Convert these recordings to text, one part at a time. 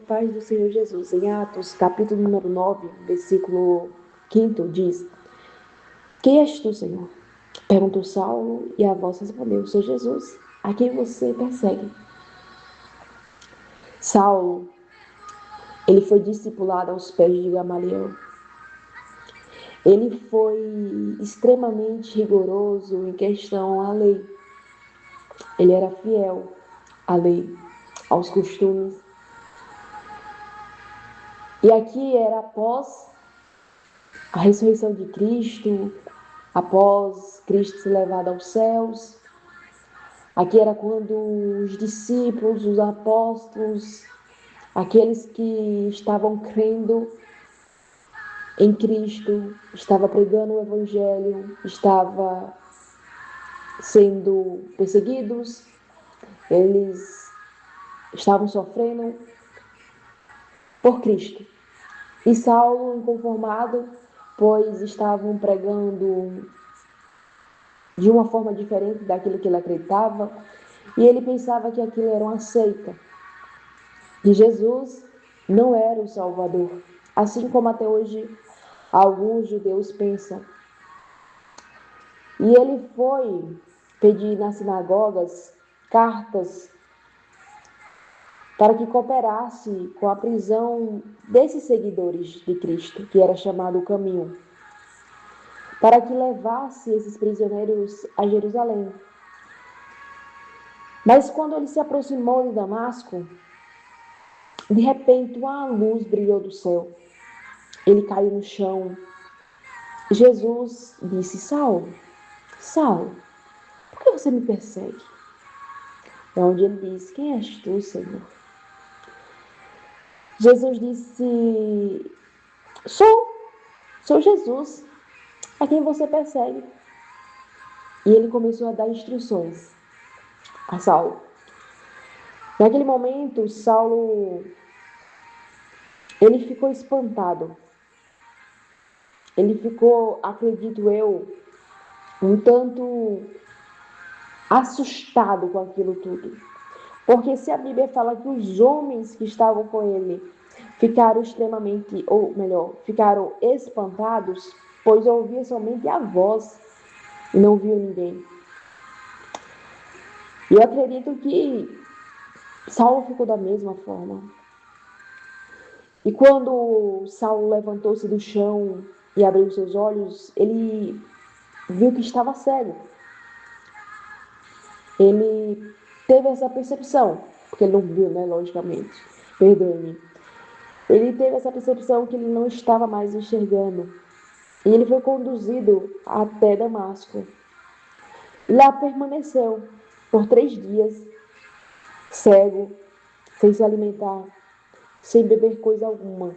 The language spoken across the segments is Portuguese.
paz do Senhor Jesus. Em Atos, capítulo número 9, versículo 5, diz: Quem és tu, Senhor? Perguntou Saulo, e a voz respondeu: Sou Jesus, a quem você persegue. Saulo, ele foi discipulado aos pés de Gamaliel. Ele foi extremamente rigoroso em questão à lei. Ele era fiel à lei, aos costumes. E aqui era após a ressurreição de Cristo, após Cristo ser levado aos céus. Aqui era quando os discípulos, os apóstolos, aqueles que estavam crendo em Cristo, estavam pregando o Evangelho, estavam sendo perseguidos, eles estavam sofrendo por Cristo. E Saulo, inconformado, pois estavam pregando de uma forma diferente daquilo que ele acreditava, e ele pensava que aquilo era uma seita, que Jesus não era o Salvador, assim como até hoje alguns judeus pensam. E ele foi pedir nas sinagogas cartas para que cooperasse com a prisão desses seguidores de Cristo, que era chamado o Caminho, para que levasse esses prisioneiros a Jerusalém. Mas quando ele se aproximou de Damasco, de repente uma luz brilhou do céu. Ele caiu no chão. Jesus disse: Saulo, Saulo, por que você me persegue? É onde ele disse: Quem és tu, Senhor? Jesus disse: Sou Jesus, a quem você persegue. E ele começou a dar instruções a Saulo. Naquele momento, Saulo, ele ficou espantado. Ele ficou, acredito eu, um tanto assustado com aquilo tudo. Porque se a Bíblia fala que os homens que estavam com ele ficaram extremamente, ou melhor, ficaram espantados, pois ouviam somente a voz e não viu ninguém. E eu acredito que Saulo ficou da mesma forma. E quando Saulo levantou-se do chão e abriu seus olhos, ele viu que estava cego. Ele teve essa percepção, porque ele não viu, né, logicamente, perdoe-me. Ele teve essa percepção que ele não estava mais enxergando. E ele foi conduzido até Damasco. Lá permaneceu por 3 dias, cego, sem se alimentar, sem beber coisa alguma.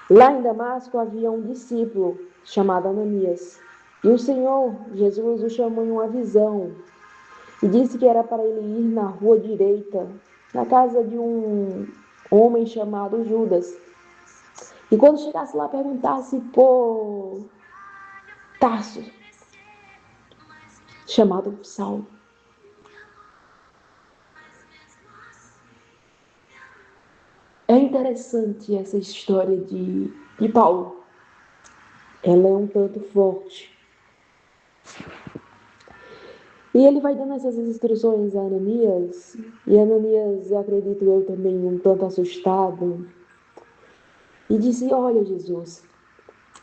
Lá em Damasco havia um discípulo chamado Ananias. E o Senhor Jesus o chamou em uma visão e disse que era para ele ir na rua direita, na casa de um homem chamado Judas. E quando chegasse lá, perguntasse por Tarso, chamado Saulo. É interessante essa história de Paulo. Ela é um tanto forte. E ele vai dando essas instruções a Ananias, e Ananias, acredito eu também, um tanto assustado, e disse: Olha, Jesus,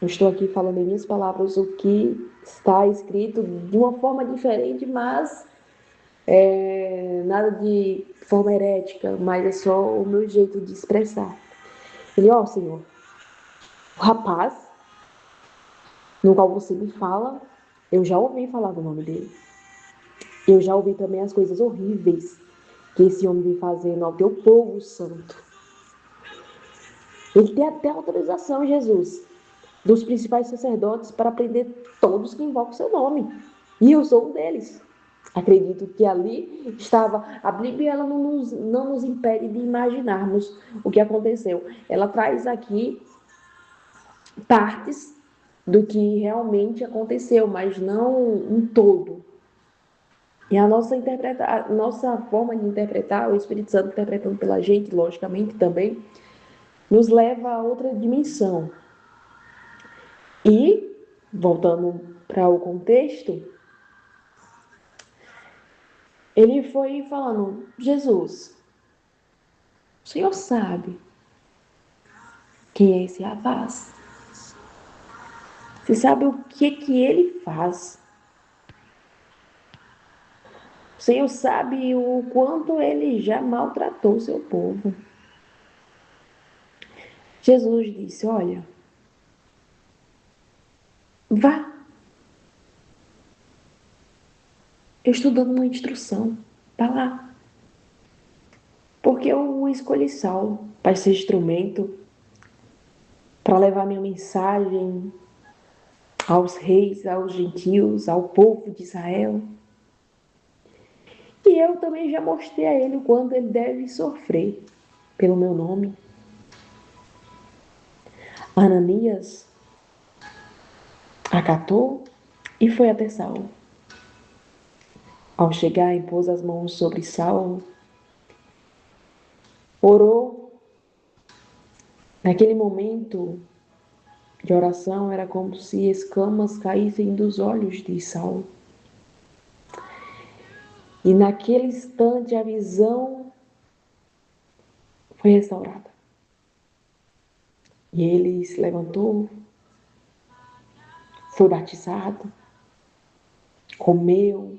eu estou aqui falando em minhas palavras o que está escrito de uma forma diferente, mas nada de forma herética, mas é só o meu jeito de expressar. Ele: Ó, Senhor, o rapaz no qual você me fala, eu já ouvi falar do nome dele. Eu já ouvi também as coisas horríveis que esse homem vem fazendo ao teu povo santo. Ele tem até autorização, Jesus, dos principais sacerdotes para prender todos que invocam o seu nome. E eu sou um deles. Acredito que ali estava. A Bíblia ela não nos impede de imaginarmos o que aconteceu. Ela traz aqui partes do que realmente aconteceu, mas não um todo. E a nossa forma de interpretar, o Espírito Santo interpretando pela gente, logicamente também, nos leva a outra dimensão. E, voltando para o contexto, ele foi falando: Jesus, o Senhor sabe quem é esse rapaz? Você sabe o que ele faz? O Senhor sabe o quanto ele já maltratou o seu povo. Jesus disse: Olha, vá, eu estou dando uma instrução. Vá lá. Porque eu escolhi Saulo para ser instrumento, para levar minha mensagem aos reis, aos gentios, ao povo de Israel. E eu também já mostrei a ele o quanto ele deve sofrer pelo meu nome. Ananias acatou e foi até Saulo. Ao chegar, impôs as mãos sobre Saulo, orou. Naquele momento de oração, era como se escamas caíssem dos olhos de Saulo. E naquele instante a visão foi restaurada. E ele se levantou, foi batizado, comeu,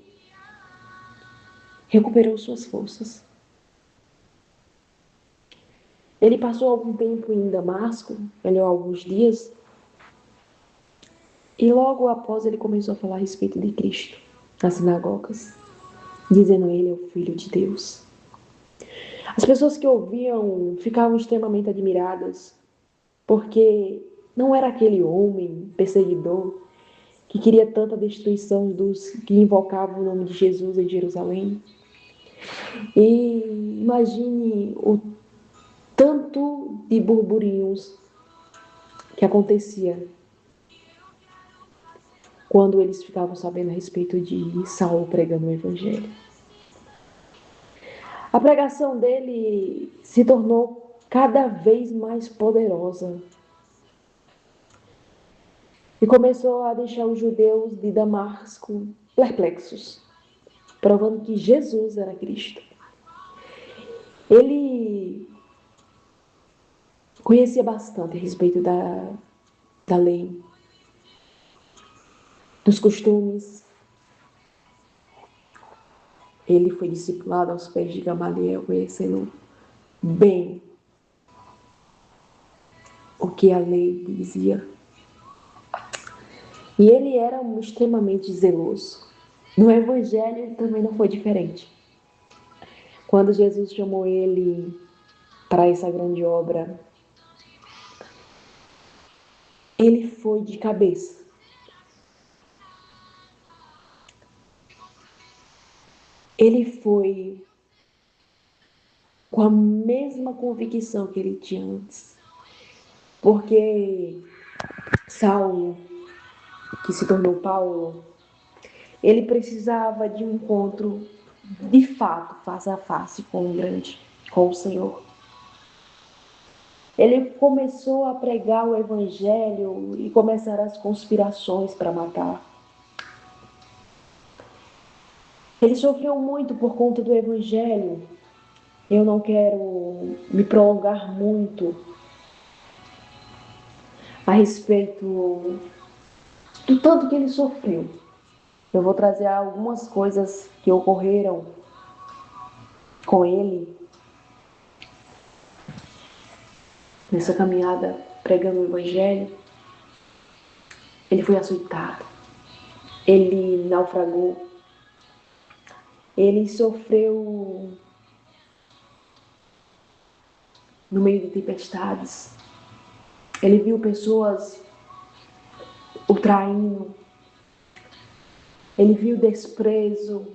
recuperou suas forças. Ele passou algum tempo em Damasco, melhor, alguns dias, e logo após ele começou a falar a respeito de Cristo nas sinagogas, dizendo ele é o Filho de Deus. As pessoas que ouviam ficavam extremamente admiradas, porque não era aquele homem perseguidor que queria tanta destruição dos que invocavam o nome de Jesus em Jerusalém. E imagine o tanto de burburinhos que acontecia quando eles ficavam sabendo a respeito de Saulo pregando o Evangelho. A pregação dele se tornou cada vez mais poderosa e começou a deixar os judeus de Damasco perplexos, provando que Jesus era Cristo. Ele conhecia bastante a respeito da lei, dos costumes. Ele foi discipulado aos pés de Gamaliel, conhecendo bem o que a lei dizia. E ele era extremamente zeloso. No Evangelho ele também não foi diferente. Quando Jesus chamou ele para essa grande obra, ele foi de cabeça. Ele foi com a mesma convicção que ele tinha antes. Porque Saulo, que se tornou Paulo, ele precisava de um encontro de fato, face a face com o Senhor. Ele começou a pregar o evangelho e começaram as conspirações para matar. Ele sofreu muito por conta do evangelho. Eu não quero me prolongar muito a respeito do tanto que ele sofreu. Eu vou trazer algumas coisas que ocorreram com ele nessa caminhada pregando o evangelho. Ele foi açoitado, ele naufragou, ele sofreu no meio de tempestades. Ele viu pessoas o traindo, ele viu desprezo,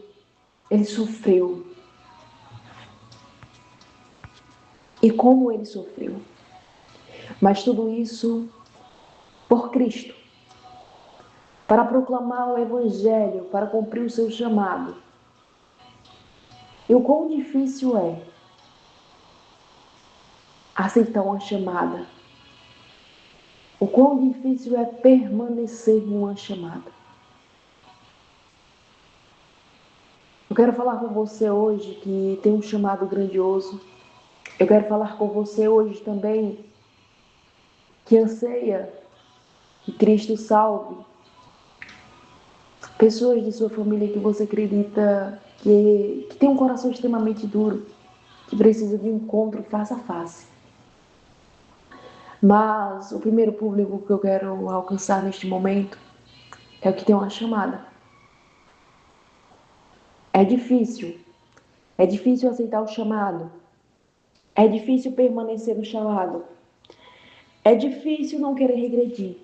ele sofreu. E como ele sofreu. Mas tudo isso por Cristo, para proclamar o Evangelho, para cumprir o seu chamado. E o quão difícil é aceitar uma chamada. O quão difícil é permanecer numa chamada. Eu quero falar com você hoje que tem um chamado grandioso. Eu quero falar com você hoje também que anseia que Cristo salve pessoas de sua família que você acredita que tem um coração extremamente duro, que precisa de um encontro face a face. Mas o primeiro público que eu quero alcançar neste momento é o que tem uma chamada. É difícil. É difícil aceitar o chamado. É difícil permanecer no chamado. É difícil não querer regredir.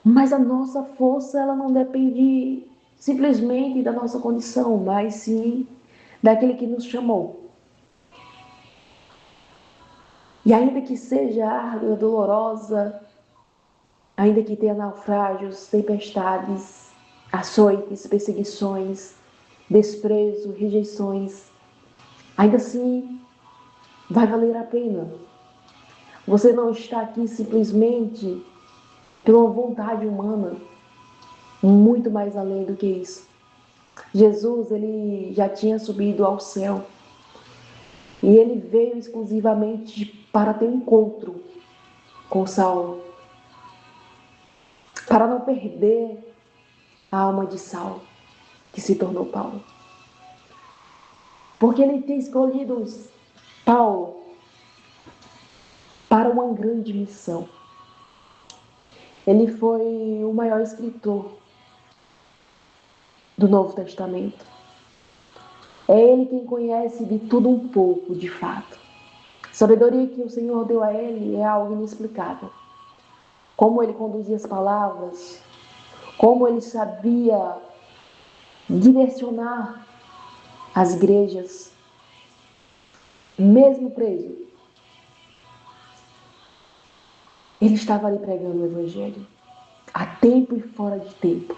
Mas a nossa força, ela não depende simplesmente da nossa condição, mas sim daquele que nos chamou. E ainda que seja árdua, dolorosa, ainda que tenha naufrágios, tempestades, açoites, perseguições, desprezo, rejeições, ainda assim vai valer a pena. Você não está aqui simplesmente pela vontade humana, muito mais além do que isso. Jesus, ele já tinha subido ao céu e ele veio exclusivamente para ter um encontro com Saulo, para não perder a alma de Saulo, que se tornou Paulo. Porque ele tinha escolhido Paulo para uma grande missão. Ele foi o maior escritor do Novo Testamento. É ele quem conhece de tudo um pouco, de fato. A sabedoria que o Senhor deu a ele é algo inexplicável. Como ele conduzia as palavras, como ele sabia direcionar as igrejas, mesmo preso. Ele estava ali pregando o Evangelho, a tempo e fora de tempo.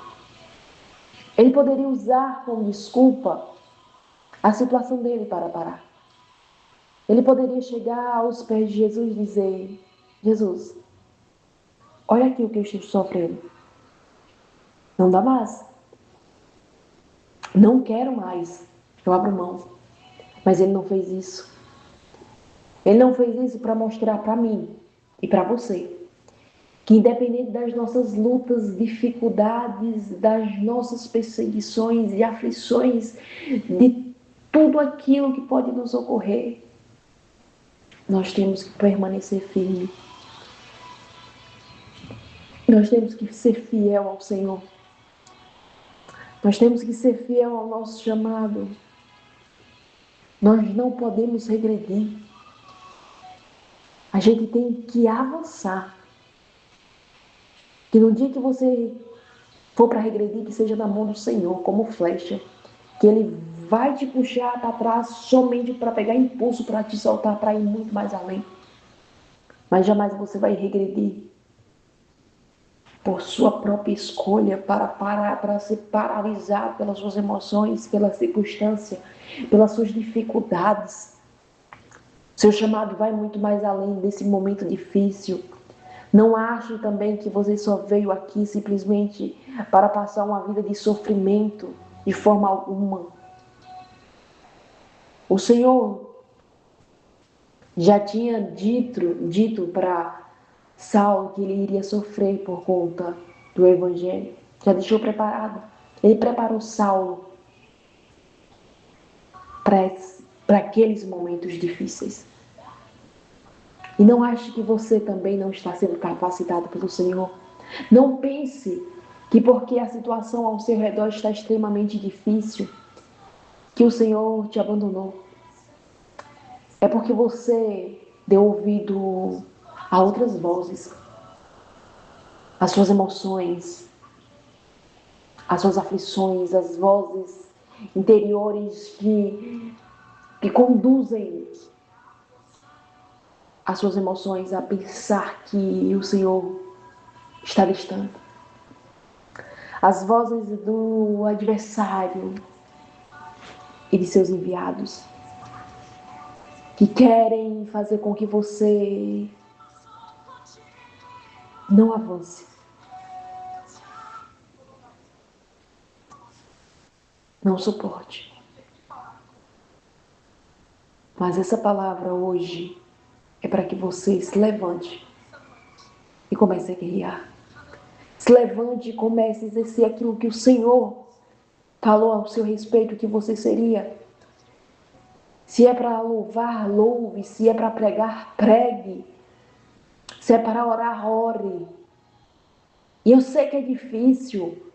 Ele poderia usar como desculpa a situação dele para parar. Ele poderia chegar aos pés de Jesus e dizer: Jesus, olha aqui o que eu estou sofrendo. Não dá mais. Não quero mais. Eu abro mão. Mas ele não fez isso. Ele não fez isso para mostrar para mim e para você que, independente das nossas lutas, dificuldades, das nossas perseguições e aflições, de tudo aquilo que pode nos ocorrer, nós temos que permanecer firme. Nós temos que ser fiel ao Senhor. Nós temos que ser fiel ao nosso chamado. Nós não podemos regredir. A gente tem que avançar. Que no dia que você for para regredir, que seja na mão do Senhor, como flecha. Que Ele vai te puxar para trás somente para pegar impulso, para te soltar, para ir muito mais além. Mas jamais você vai regredir por sua própria escolha, para ser paralisado pelas suas emoções, pela circunstância, pelas suas dificuldades. Seu chamado vai muito mais além desse momento difícil. Não ache também que você só veio aqui simplesmente para passar uma vida de sofrimento de forma alguma. O Senhor já tinha dito para Saulo que ele iria sofrer por conta do Evangelho. Já deixou preparado. Ele preparou Saulo para aqueles momentos difíceis. E não ache que você também não está sendo capacitado pelo Senhor. Não pense que porque a situação ao seu redor está extremamente difícil, que o Senhor te abandonou. É porque você deu ouvido a outras vozes, as suas emoções, as suas aflições, as vozes interiores que conduzem as suas emoções a pensar que o Senhor está distante. As vozes do adversário, e de seus enviados, que querem fazer com que você não avance, não suporte. Mas essa palavra hoje é para que você se levante e comece a guerrear. Se levante e comece a exercer aquilo que o Senhor falou ao seu respeito que você seria. Se é para louvar, louve. Se é para pregar, pregue. Se é para orar, ore. E eu sei que é difícil.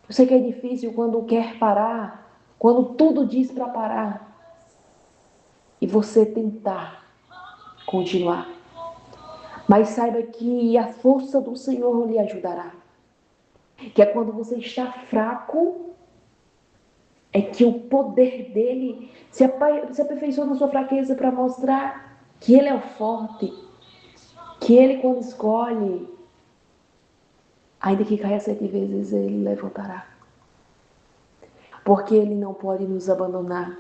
Eu sei que é difícil quando quer parar, quando tudo diz para parar. E você tentar continuar. Mas saiba que a força do Senhor lhe ajudará. Que é quando você está fraco, é que o poder dele se aperfeiçoa na sua fraqueza para mostrar que ele é o forte. Que ele, quando escolhe, ainda que caia 7 vezes, ele levantará. Porque ele não pode nos abandonar.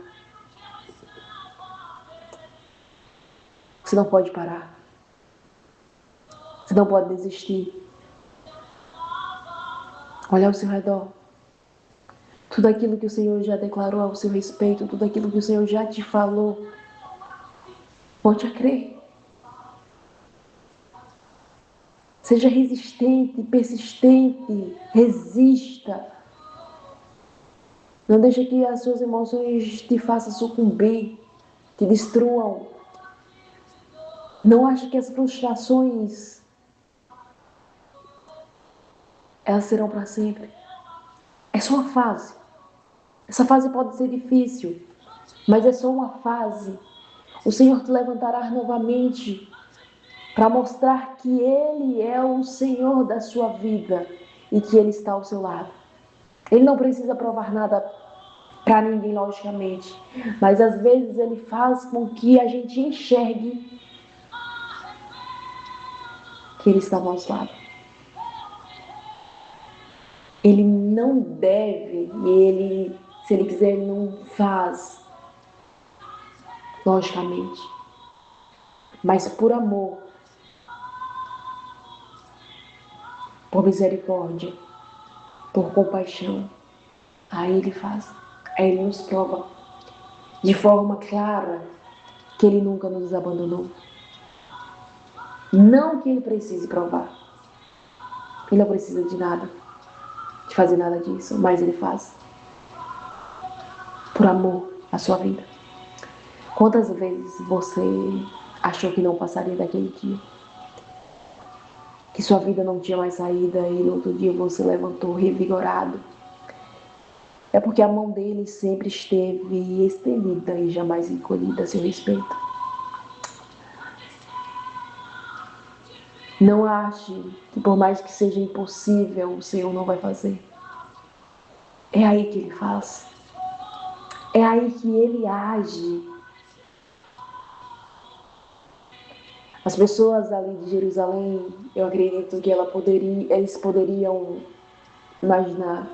Você não pode parar. Você não pode desistir. Olha ao seu redor. Tudo aquilo que o Senhor já declarou ao seu respeito, tudo aquilo que o Senhor já te falou, volte a crer. Seja resistente, persistente, resista. Não deixe que as suas emoções te façam sucumbir, te destruam. Não ache que as frustrações elas serão para sempre. É só uma fase. Essa fase pode ser difícil, mas é só uma fase. O Senhor te levantará novamente para mostrar que Ele é o Senhor da sua vida e que Ele está ao seu lado. Ele não precisa provar nada para ninguém, logicamente, mas às vezes Ele faz com que a gente enxergue que Ele está ao nosso lado. Ele não deve, e Ele, se Ele quiser, Ele não faz, logicamente, mas por amor, por misericórdia, por compaixão, aí Ele faz, aí Ele nos prova de forma clara que Ele nunca nos abandonou. Não que Ele precise provar, Ele não precisa de nada, de fazer nada disso, mas Ele faz por amor à sua vida. Quantas vezes você achou que não passaria daquele dia? Que sua vida não tinha mais saída e no outro dia você levantou revigorado? É porque a mão dele sempre esteve estendida e jamais encolhida a seu respeito. Não ache que por mais que seja impossível, o Senhor não vai fazer. É aí que Ele faz. É aí que Ele age. As pessoas ali de Jerusalém, eu acredito que eles poderiam imaginar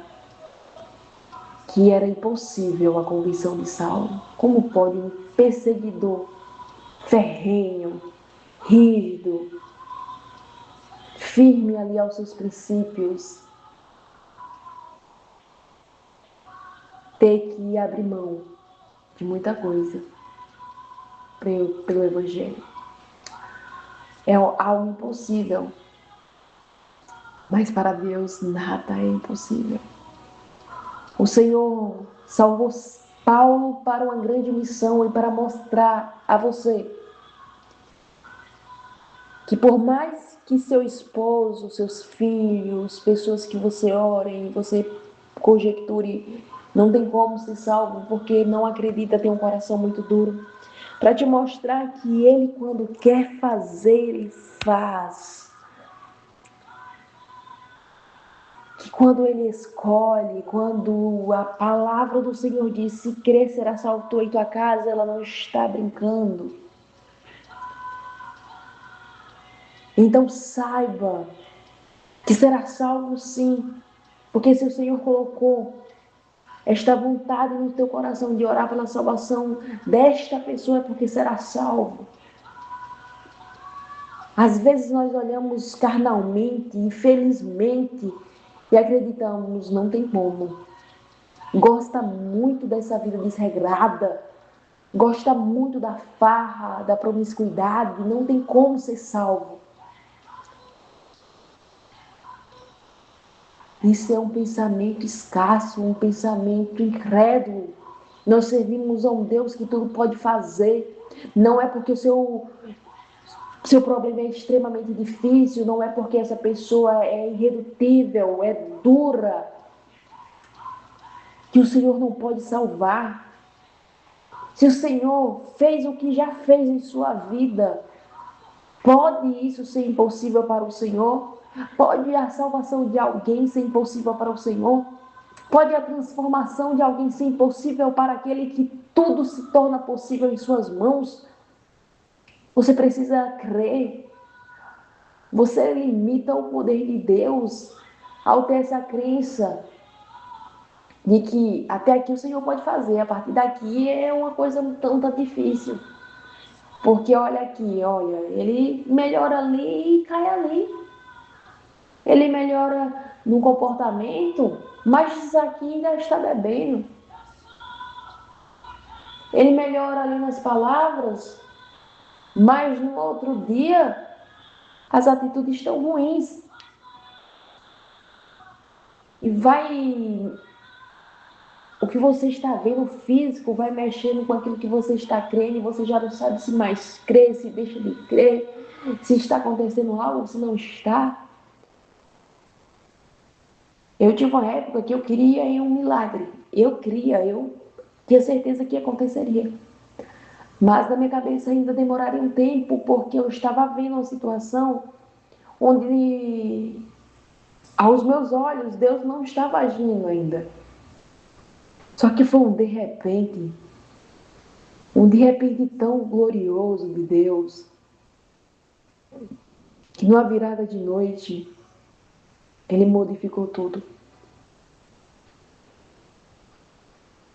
que era impossível a conversão de Saulo. Como pode um perseguidor ferrenho, rígido, firme ali aos seus princípios, ter que abrir mão de muita coisa pelo Evangelho? É algo impossível, mas para Deus nada é impossível. O Senhor salvou Paulo para uma grande missão e para mostrar a você que por mais que seu esposo, seus filhos, pessoas que você orem, você conjecture, não tem como ser salvo porque não acredita, tem um coração muito duro, para te mostrar que Ele, quando quer fazer, Ele faz. Que quando Ele escolhe, quando a palavra do Senhor diz, se crer será salvo tu e tua casa, ela não está brincando. Então saiba que será salvo sim, porque se o Senhor colocou, esta vontade no teu coração de orar pela salvação desta pessoa é porque será salvo. Às vezes nós olhamos carnalmente, infelizmente, e acreditamos, não tem como. Gosta muito dessa vida desregrada, gosta muito da farra, da promiscuidade, não tem como ser salvo. Isso é um pensamento escasso, um pensamento incrédulo. Nós servimos a um Deus que tudo pode fazer. Não é porque o seu problema é extremamente difícil, não é porque essa pessoa é irredutível, é dura, que o Senhor não pode salvar. Se o Senhor fez o que já fez em sua vida, pode isso ser impossível para o Senhor? Pode a salvação de alguém ser impossível para o Senhor? Pode a transformação de alguém ser impossível para aquele que tudo se torna possível em suas mãos? Você precisa crer. Você limita o poder de Deus ao ter essa crença de que até aqui o Senhor pode fazer, a partir daqui é uma coisa tão difícil. Porque olha aqui, olha, ele melhora ali e cai ali. Ele melhora no comportamento, mas isso aqui ainda está bebendo. Ele melhora ali nas palavras, mas no outro dia as atitudes estão ruins. E o que você está vendo físico vai mexendo com aquilo que você está crendo e você já não sabe se mais crê, se deixa de crer, se está acontecendo algo, se não está. Eu tive uma época que eu queria em um milagre. Eu tinha certeza que aconteceria. Mas na minha cabeça ainda demoraria um tempo, porque eu estava vendo uma situação onde, aos meus olhos, Deus não estava agindo ainda. Só que foi um de repente tão glorioso de Deus, que numa virada de noite, Ele modificou tudo.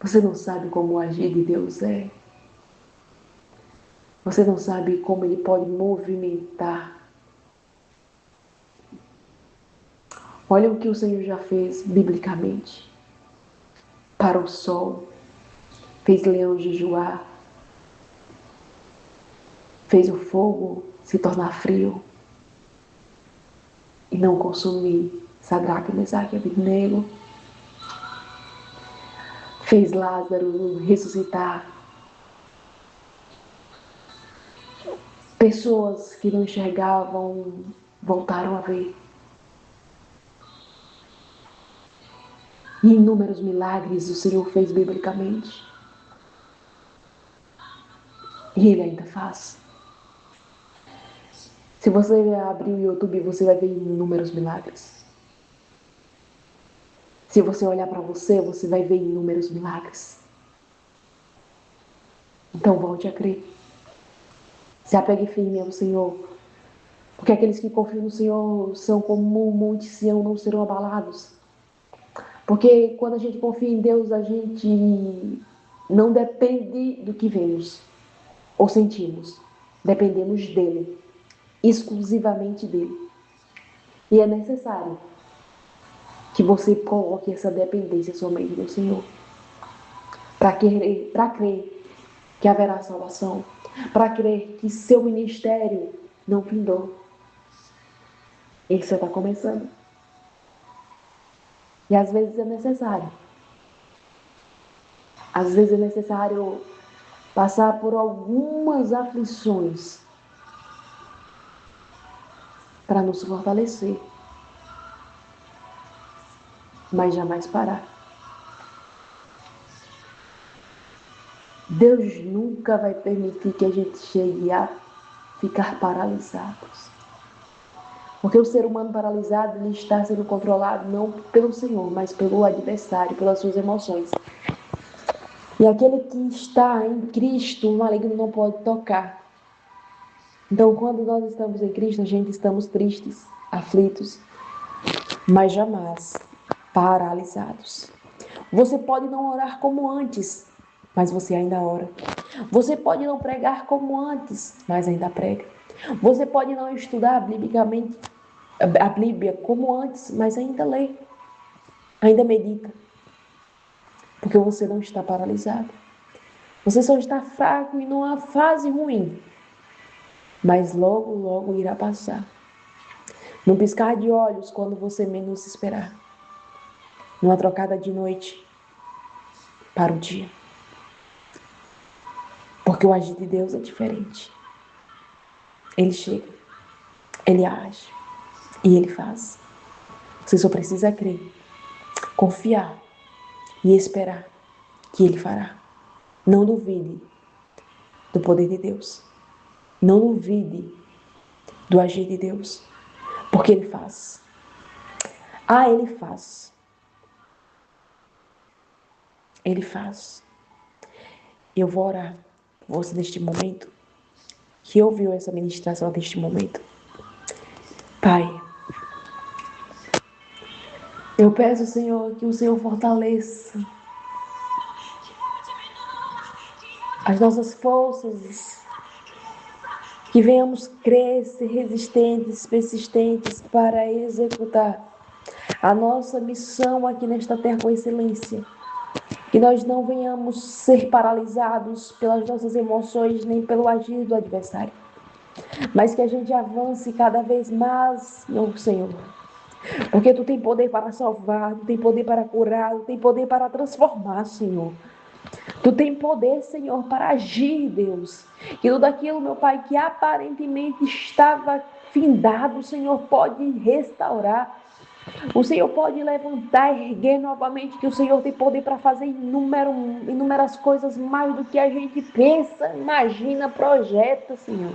Você não sabe como o agir de Deus é. Você não sabe como Ele pode movimentar. Olha o que o Senhor já fez biblicamente. Para o sol, fez leão jejuar, fez o fogo se tornar frio e não consumir Sadraque, Mesaque e Abednego. Fez Lázaro ressuscitar. Pessoas que não enxergavam voltaram a ver. E inúmeros milagres o Senhor fez biblicamente. E Ele ainda faz. Se você abrir o YouTube, você vai ver inúmeros milagres. Se você olhar para você, você vai ver inúmeros milagres. Então volte a crer. Se apegue firme ao Senhor. Porque aqueles que confiam no Senhor são como o monte Sião, não serão abalados. Porque quando a gente confia em Deus, a gente não depende do que vemos ou sentimos. Dependemos dEle, exclusivamente dEle. E é necessário que você coloque essa dependência somente no Senhor. Para crer que haverá salvação. Para crer que seu ministério não findou. Ele só está começando. E às vezes é necessário. Às vezes é necessário passar por algumas aflições para nos fortalecer. Mas jamais parar. Deus nunca vai permitir que a gente chegue a ficar paralisados. Porque o ser humano paralisado, ele está sendo controlado não pelo Senhor, mas pelo adversário, pelas suas emoções. E aquele que está em Cristo, o maligno não pode tocar. Então, quando nós estamos em Cristo, a gente estamos tristes, aflitos, mas jamais paralisados. Você pode não orar como antes, mas você ainda ora. Você pode não pregar como antes, mas ainda prega. Você pode não estudar biblicamente a Bíblia como antes, mas ainda lê, ainda medita, porque você não está paralisado. Você só está fraco e numa fase ruim, mas logo, logo irá passar. Num piscar de olhos, quando você menos esperar. Numa trocada de noite para o dia. Porque o agir de Deus é diferente. Ele chega, ele age e ele faz. Você só precisa crer, confiar e esperar que ele fará. Não duvide do poder de Deus. Não duvide do agir de Deus, porque ele faz. Ah, ele faz. Ele faz. Eu vou orar por você neste momento, que ouviu essa ministração neste momento. Pai, eu peço, Senhor, que o Senhor fortaleça as nossas forças, que venhamos crescer resistentes, persistentes para executar a nossa missão aqui nesta terra com excelência. Que nós não venhamos ser paralisados pelas nossas emoções nem pelo agir do adversário, mas que a gente avance cada vez mais no Senhor. Porque Tu tem poder para salvar, Tu tem poder para curar, Tu tem poder para transformar, Senhor. Tu tem poder, Senhor, para agir, Deus. Que tudo aquilo, meu Pai, que aparentemente estava findado, o Senhor pode restaurar. O Senhor pode levantar, erguer novamente, que o Senhor tem poder para fazer inúmeras coisas mais do que a gente pensa, imagina, projeta, Senhor.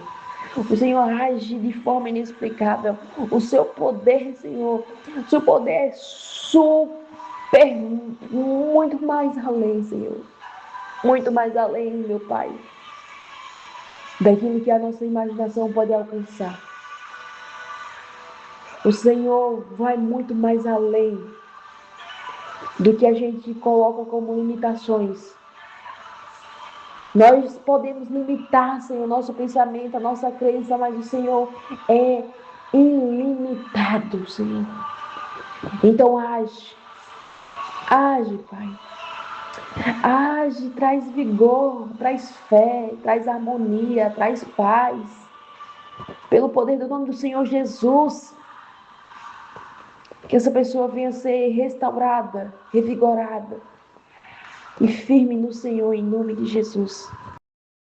O Senhor age de forma inexplicável. O seu poder, Senhor, o seu poder é super, muito mais além, Senhor. Muito mais além, meu Pai, daquilo que a nossa imaginação pode alcançar. O Senhor vai muito mais além do que a gente coloca como limitações. Nós podemos limitar, Senhor, nosso pensamento, a nossa crença, mas o Senhor é ilimitado, Senhor. Então age, age, Pai. Age, traz vigor, traz fé, traz harmonia, traz paz. Pelo poder do nome do Senhor Jesus, que essa pessoa venha ser restaurada, revigorada e firme no Senhor, em nome de Jesus.